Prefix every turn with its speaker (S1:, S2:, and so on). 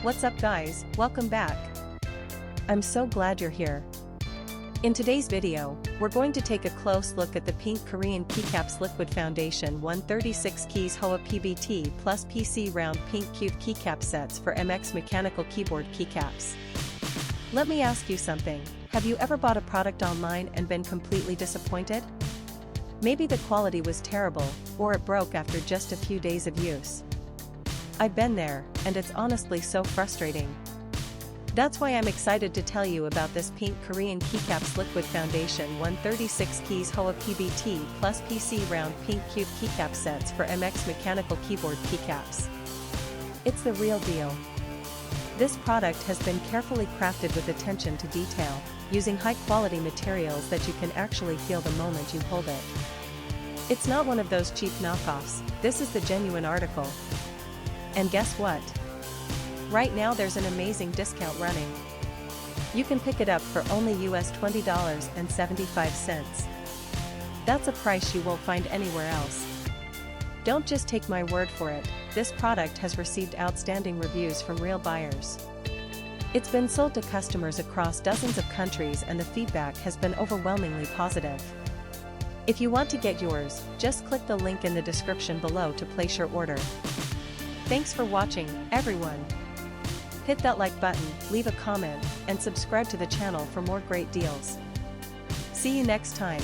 S1: What's up guys, welcome back. I'm so glad you're here. In today's video, we're going to take a close look at the pink Korean Keycaps Liquid Foundation 136 Keys Hoa Pbt+Pc Round Pink Cute Keycap Sets for MX Mechanical Keyboard Keycaps. Let me ask you something, have you ever bought a product online and been completely disappointed? Maybe the quality was terrible, or it broke after just a few days of use. I've been there, and it's honestly so frustrating. That's why I'm excited to tell you about this pink Korean Keycaps Liquid Foundation 136 Keys Hoa Pbt+Pc Round Pink Cute Keycap Sets for MX Mechanical Keyboard Keycaps. It's the real deal. This product has been carefully crafted with attention to detail, using high-quality materials that you can actually feel the moment you hold it. It's not one of those cheap knockoffs, this is the genuine article. And guess what? Right now there's an amazing discount running. You can pick it up for only US $20.75. That's a price you won't find anywhere else. Don't just take my word for it, this product has received outstanding reviews from real buyers. It's been sold to customers across dozens of countries and the feedback has been overwhelmingly positive. If you want to get yours, just click the link in the description below to place your order. Thanks for watching, everyone. Hit that like button, leave a comment, and subscribe to the channel for more great deals. See you next time.